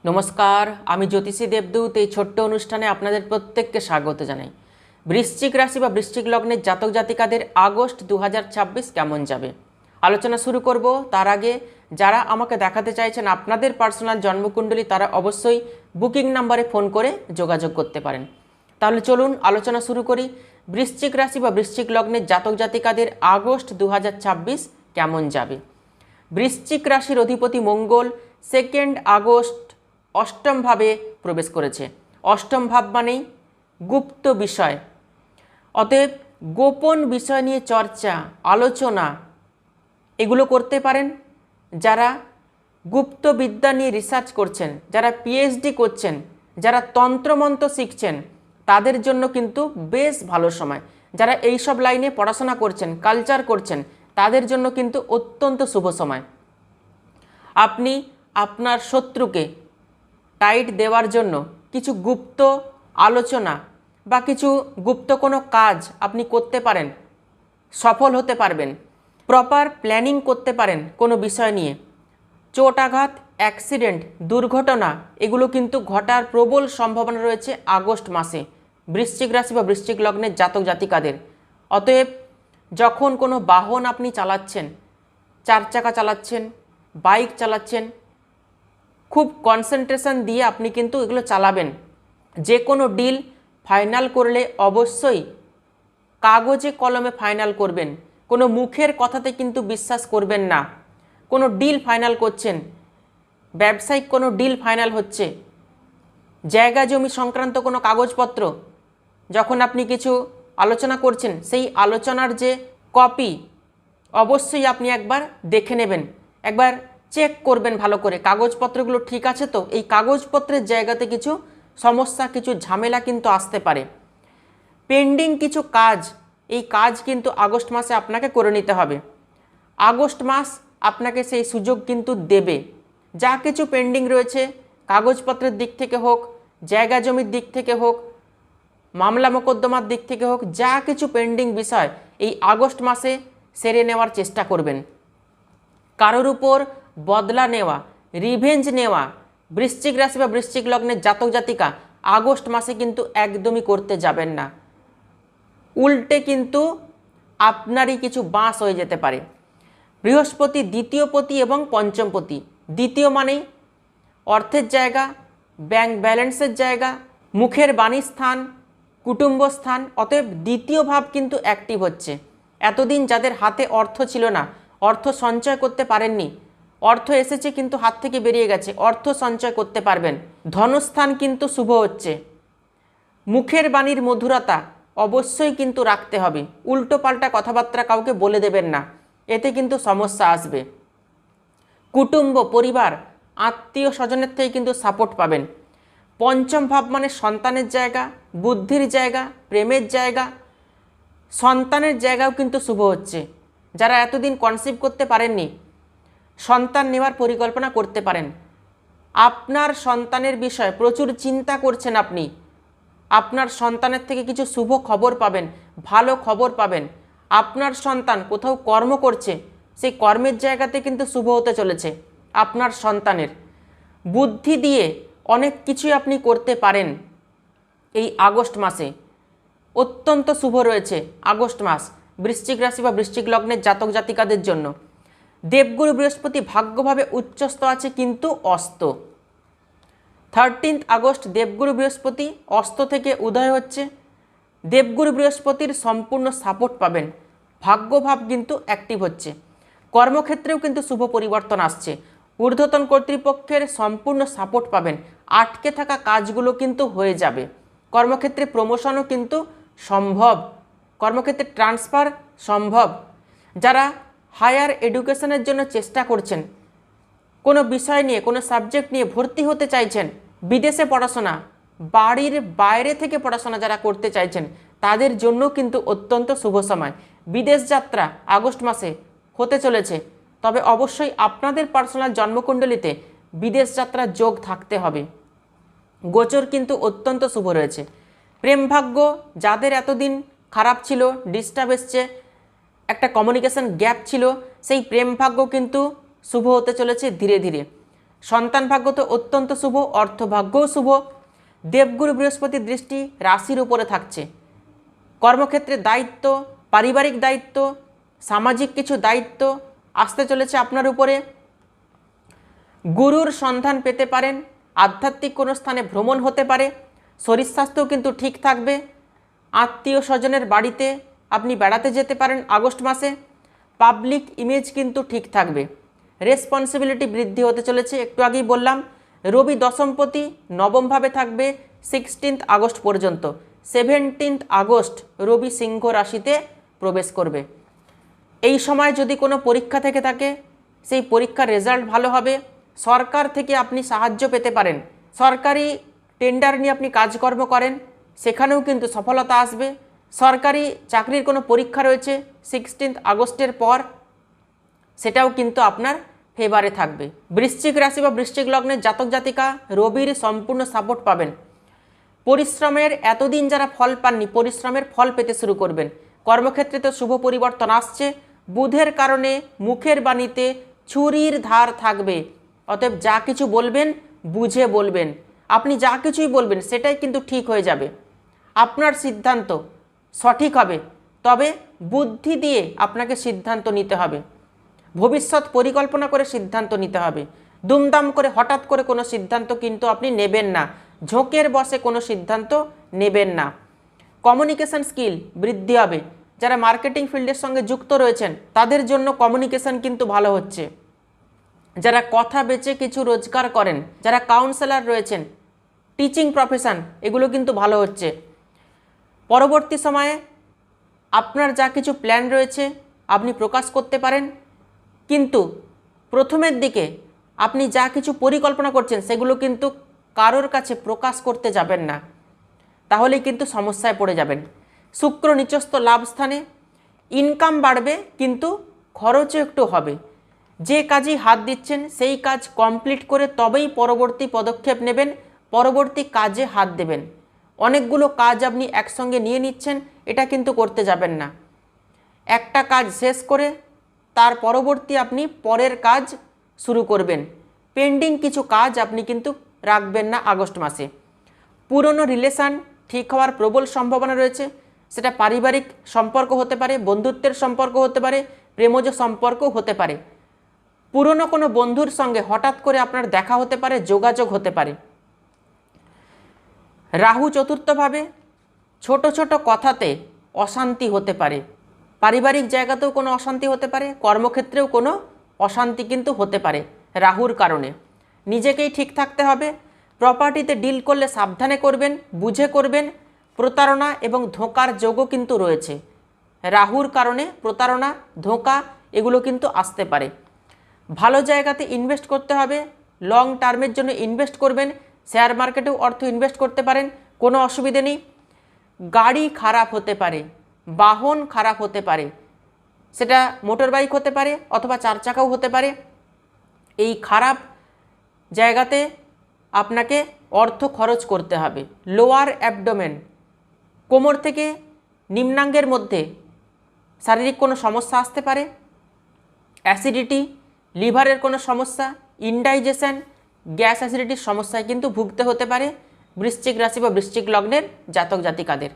নমস্কার, আমি জ্যোতিষী দেবদূত। এই ছোট্ট অনুষ্ঠানে আপনাদের প্রত্যেককে স্বাগত জানাই। বৃশ্চিক রাশি বা বৃশ্চিক লগ্নের জাতক জাতিকাদের আগস্ট 2026 কেমন যাবে আলোচনা শুরু করব। তার আগে যারা আমাকে দেখাতে চাইছেন আপনাদের পার্সোনাল জন্মকুণ্ডলী, তারা অবশ্যই বুকিং নাম্বারে ফোন করে যোগাযোগ করতে পারেন। তাহলে চলুন আলোচনা শুরু করি। বৃশ্চিক রাশি বা বৃশ্চিক লগ্নের জাতক জাতিকাদের আগস্ট 2026 কেমন যাবে। বৃশ্চিক রাশির অধিপতি মঙ্গল 2 আগস্ট অষ্টম ভাবে প্রবেশ করেছে। অষ্টম ভাব মানেই গুপ্ত বিষয়, অতএব গোপন বিষয় নিয়ে চর্চা আলোচনা এগুলো করতে পারেন। যারা গুপ্ত বিদ্যা নিয়ে রিসার্চ করছেন, যারা পিএইচডি করছেন, যারা তন্ত্রমন্ত্র শিখছেন, তাদের জন্য কিন্তু বেশ ভালো সময়। যারা এইসব লাইনে পড়াশোনা করছেন, কালচার করছেন, তাদের জন্য কিন্তু অত্যন্ত শুভ সময়। আপনি আপনার শত্রুকে টাইট দেওয়ার জন্য কিছু গুপ্ত আলোচনা বা কিছু গুপ্ত কোনো কাজ আপনি করতে পারেন, সফল হতে পারবেন। প্রপার প্ল্যানিং করতে পারেন কোনো বিষয় নিয়ে। চোট আঘাত, অ্যাক্সিডেন্ট, দুর্ঘটনা এগুলো কিন্তু ঘটার প্রবল সম্ভাবনা রয়েছে আগস্ট মাসে বৃশ্চিক রাশি বা বৃশ্চিক লগ্নের জাতক জাতিকাদের। অতএব যখন কোনো বাহন আপনি চালাচ্ছেন, 4 চাকা চালাচ্ছেন, বাইক চালাচ্ছেন, খুব কনসেন্ট্রেশন দিয়ে আপনি কিন্তু এগুলো চালাবেন। যে কোনো ডিল ফাইনাল করলে অবশ্যই কাগজে কলমে ফাইনাল করবেন। কোনো মুখের কথাতে কিন্তু বিশ্বাস করবেন না। কোনো ডিল ফাইনাল করছেন, ব্যবসায়িক কোনো ডিল ফাইনাল হচ্ছে, জায়গা জমি সংক্রান্ত কোনো কাগজপত্র যখন আপনি কিছু আলোচনা করছেন, সেই আলোচনার যে কপি অবশ্যই আপনি একবার দেখে নেবেন, একবার চেক করবেন ভালো করে কাগজপত্রগুলো ঠিক আছে তো। এই কাগজপত্রের জায়গাতে কিছু সমস্যা, কিছু ঝামেলা কিন্তু আসতে পারে। পেন্ডিং কিছু কাজ, এই কাজ কিন্তু আগস্ট মাসে আপনাকে করে নিতে হবে। আগস্ট মাস আপনাকে সেই সুযোগ কিন্তু দেবে। যা কিছু পেন্ডিং রয়েছে, কাগজপত্রের দিক থেকে হোক, জায়গা জমির দিক থেকে হোক, মামলা মোকদ্দমার দিক থেকে হোক, যা কিছু পেন্ডিং বিষয় এই আগস্ট মাসে সেরে নেওয়ার চেষ্টা করবেন। কারোর উপর বদলা নেওয়া, রিভেঞ্জ নেওয়া বৃশ্চিক রাশি বা বৃশ্চিক লগ্নের জাতক জাতিকা আগস্ট মাসে কিন্তু একদমই করতে যাবেন না। উল্টে কিন্তু আপনারই কিছু বাঁশ হয়ে যেতে পারে। বৃহস্পতি দ্বিতীয় পতি এবং পঞ্চম পতি। দ্বিতীয় মানেই অর্থের জায়গা, ব্যাংক ব্যালেন্সের জায়গা, মুখের বাণী স্থান, কুটুম্ব স্থান। অতএব দ্বিতীয় ভাব কিন্তু অ্যাক্টিভ হচ্ছে। এতদিন যাদের হাতে অর্থ ছিল না, অর্থ সঞ্চয় করতে পারেননি, অর্থ এসেছে কিন্তু হাত থেকে বেরিয়ে গেছে, অর্থ সঞ্চয় করতে পারবেন। ধনস্থান কিন্তু শুভ হচ্ছে। মুখের বাণীর মধুরতা অবশ্যই কিন্তু রাখতে হবে। উল্টো পাল্টা কথাবার্তা কাউকে বলে দেবেন না, এতে কিন্তু সমস্যা আসবে। কুটুম্ব, পরিবার, আত্মীয় স্বজনের থেকে কিন্তু সাপোর্ট পাবেন। পঞ্চম ভাব মানে সন্তানের জায়গা, বুদ্ধির জায়গা, প্রেমের জায়গা, সন্তানের জায়গাও কিন্তু শুভ হচ্ছে। যারা এতদিন কনসিভ করতে পারেননি, সন্তান নেওয়ার পরিকল্পনা করতে পারেন। আপনার সন্তানের বিষয়ে প্রচুর চিন্তা করছেন আপনি, আপনার সন্তানের থেকে কিছু শুভ খবর পাবেন, ভালো খবর পাবেন। আপনার সন্তান কোথাও কর্ম করছে, সেই কর্মের জায়গাতে কিন্তু শুভ হতে চলেছে। আপনার সন্তানের বুদ্ধি দিয়ে অনেক কিছুই আপনি করতে পারেন। এই আগস্ট মাসে অত্যন্ত শুভ রয়েছে আগস্ট মাস বৃশ্চিক রাশি বা বৃশ্চিক লগ্নের জাতক জাতিকাদের জন্য। দেবগুরু বৃহস্পতি ভাগ্যভাবে উচ্চস্থ আছে কিন্তু অস্ত। 13 আগস্ট দেবগুরু বৃহস্পতি অস্ত থেকে উদয় হচ্ছে। দেবগুরু বৃহস্পতির সম্পূর্ণ সাপোর্ট পাবেন। ভাগ্যভাব কিন্তু অ্যাক্টিভ হচ্ছে। কর্মক্ষেত্রেও কিন্তু শুভ পরিবর্তন আসছে। ঊর্ধ্বতন কর্তৃপক্ষের সম্পূর্ণ সাপোর্ট পাবেন। আটকে থাকা কাজগুলো কিন্তু হয়ে যাবে। কর্মক্ষেত্রে প্রমোশনও কিন্তু সম্ভব, কর্মক্ষেত্রে ট্রান্সফার সম্ভব। যারা হায়ার এডুকেশনের জন্য চেষ্টা করছেন, কোনো বিষয় নিয়ে, কোনো সাবজেক্ট নিয়ে ভর্তি হতে চাইছেন, বিদেশে পড়াশোনা, বাড়ির বাইরে থেকে পড়াশোনা যারা করতে চাইছেন, তাদের জন্য কিন্তু অত্যন্ত শুভ সময়। বিদেশ যাত্রা আগস্ট মাসে হতে চলেছে, তবে অবশ্যই আপনাদের পার্সোনাল জন্মকুণ্ডলিতে বিদেশ যাত্রার যোগ থাকতে হবে। গোচর কিন্তু অত্যন্ত শুভ রয়েছে। প্রেম ভাগ্য যাদের এতদিন খারাপ ছিল, ডিস্টার্ব এসছে, একটা কমিউনিকেশন গ্যাপ ছিল, সেই প্রেম ভাগ্য কিন্তু শুভ হতে চলেছে ধীরে ধীরে। সন্তান ভাগ্য তো অত্যন্ত শুভ, অর্থভাগ্যও শুভ। দেবগুরু বৃহস্পতির দৃষ্টি রাশির উপরে থাকছে। কর্মক্ষেত্রে দায়িত্ব, পারিবারিক দায়িত্ব, সামাজিক কিছু দায়িত্ব আসতে চলেছে আপনার উপরে। গুরুর সন্ধান পেতে পারেন, আধ্যাত্মিক কোনো স্থানে ভ্রমণ হতে পারে, শরীর স্বাস্থ্যও কিন্তু ঠিক থাকবে। আত্মীয় স্বজনের বাড়িতে আপনি বেড়াতে যেতে পারেন আগস্ট মাসে। পাবলিক ইমেজ কিন্তু ঠিক থাকবে। রেসপন্সিবিলিটি বৃদ্ধি হতে চলেছে, একটু আগেই বললাম। রবি দশমপতি নবমভাবে থাকবে 16 আগস্ট পর্যন্ত। 17 আগস্ট রবি সিংহ রাশিতে প্রবেশ করবে। এই সময় যদি কোনো পরীক্ষা থেকে থাকে, সেই পরীক্ষার রেজাল্ট ভালো হবে। সরকার থেকে আপনি সাহায্য পেতে পারেন। সরকারি টেন্ডার নিয়ে আপনি কাজকর্ম করেন, সেখানেও কিন্তু সফলতা আসবে। সরকারি চাকরির কোনো পরীক্ষা রয়েছে 16 আগস্টের পর, সেটাও কিন্তু আপনার ফেভারে থাকবে। বৃশ্চিক রাশি বা বৃশ্চিক লগ্নের জাতক জাতিকা রবির সম্পূর্ণ সাপোর্ট পাবেন। পরিশ্রমের এতদিন যারা ফল পাননি, পরিশ্রমের ফল পেতে শুরু করবেন। কর্মক্ষেত্রে তো শুভ পরিবর্তন আসছে। বুধের কারণে মুখের বাণীতে ছুরির ধার থাকবে। অতএব যা কিছু বলবেন বুঝে বলবেন। আপনি যা কিছুই বলবেন সেটাই কিন্তু ঠিক হয়ে যাবে। আপনার সিদ্ধান্ত সঠিক হবে, তবে বুদ্ধি দিয়ে আপনাকে সিদ্ধান্ত নিতে হবে। ভবিষ্যৎ পরিকল্পনা করে সিদ্ধান্ত নিতে হবে। দুমদাম করে হঠাৎ করে কোনো সিদ্ধান্ত কিন্তু আপনি নেবেন না। ঝোঁকের বশে কোনো সিদ্ধান্ত নেবেন না। কমিউনিকেশন স্কিল বৃদ্ধি হবে। যারা মার্কেটিং ফিল্ডের সঙ্গে যুক্ত রয়েছেন তাদের জন্য কমিউনিকেশন কিন্তু ভালো হচ্ছে। যারা কথা বেচে কিছু রোজগার করেন, যারা কাউন্সেলর রয়েছেন, টিচিং প্রফেশন, এগুলো কিন্তু ভালো হচ্ছে। পরবর্তী সময়ে আপনার যা কিছু প্ল্যান রয়েছে আপনি প্রকাশ করতে পারেন, কিন্তু প্রথমের দিকে আপনি যা কিছু পরিকল্পনা করছেন সেগুলো কিন্তু কারোর কাছে প্রকাশ করতে যাবেন না, তাহলেই কিন্তু সমস্যায় পড়ে যাবেন। শুক্র নিচস্থ লাভ স্থানে, ইনকাম বাড়বে কিন্তু খরচও একটু হবে। যে কাজই হাত দিচ্ছেন সেই কাজ কমপ্লিট করে তবেই পরবর্তী পদক্ষেপ নেবেন, পরবর্তী কাজে হাত দেবেন। অনেকগুলো কাজ আপনি একসঙ্গে নিয়ে নিচ্ছেন, এটা কিন্তু করতে যাবেন না। একটা কাজ শেষ করে তার পরবর্তী আপনি পরের কাজ শুরু করবেন। পেন্ডিং কিছু কাজ আপনি কিন্তু রাখবেন না আগস্ট মাসে। পুরনো রিলেশান ঠিক হওয়ার প্রবল সম্ভাবনা রয়েছে। সেটা পারিবারিক সম্পর্ক হতে পারে, বন্ধুত্বের সম্পর্ক হতে পারে, প্রেমজ সম্পর্কও হতে পারে। পুরনো কোনো বন্ধুর সঙ্গে হঠাৎ করে আপনার দেখা হতে পারে, যোগাযোগ হতে পারে। রাহু চতুর্থভাবে, ছোট ছোট কথাতে অশান্তি হতে পারে। পারিবারিক জায়গাতেও কোনো অশান্তি হতে পারে, কর্মক্ষেত্রেও কোনো অশান্তি কিন্তু হতে পারে রাহুর কারণে। নিজেকেই ঠিক থাকতে হবে। প্রপার্টিতে ডিল করলে সাবধানে করবেন, বুঝে করবেন। প্রতারণা এবং ধোঁকার যোগও কিন্তু রয়েছে। রাহুর কারণে প্রতারণা, ধোঁকা এগুলো কিন্তু আসতে পারে। ভালো জায়গাতে ইনভেস্ট করতে হবে, লং টার্মের জন্য ইনভেস্ট করবেন। শেয়ার মার্কেটেও অর্থ ইনভেস্ট করতে পারেন, কোনো অসুবিধে নেই। গাড়ি খারাপ হতে পারে, বাহন খারাপ হতে পারে, সেটা মোটর বাইক হতে পারে অথবা 4 চাকাও হতে পারে। এই খারাপ জায়গাতে আপনাকে অর্থ খরচ করতে হবে। লোয়ার অ্যাবডোমেন, কোমর থেকে নিম্নাঙ্গের মধ্যে শারীরিক কোনো সমস্যা আসতে পারে। অ্যাসিডিটি, লিভারের কোনো সমস্যা, ইনডাইজেশন, গ্যাস অ্যাসিডিটির সমস্যায় কিন্তু ভুগতে হতে পারে বৃশ্চিক রাশি বা বৃশ্চিক লগ্নের জাতক জাতিকাদের।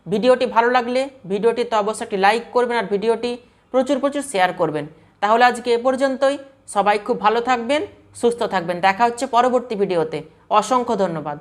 ভিডিওটি ভালো লাগলে ভিডিওটিতে অবশ্যই একটি লাইক করবেন আর ভিডিওটি প্রচুর শেয়ার করবেন। তাহলে আজকে এ পর্যন্তই। সবাই খুব ভালো থাকবেন, সুস্থ থাকবেন। দেখা হচ্ছে পরবর্তী ভিডিওতে। অসংখ্য ধন্যবাদ।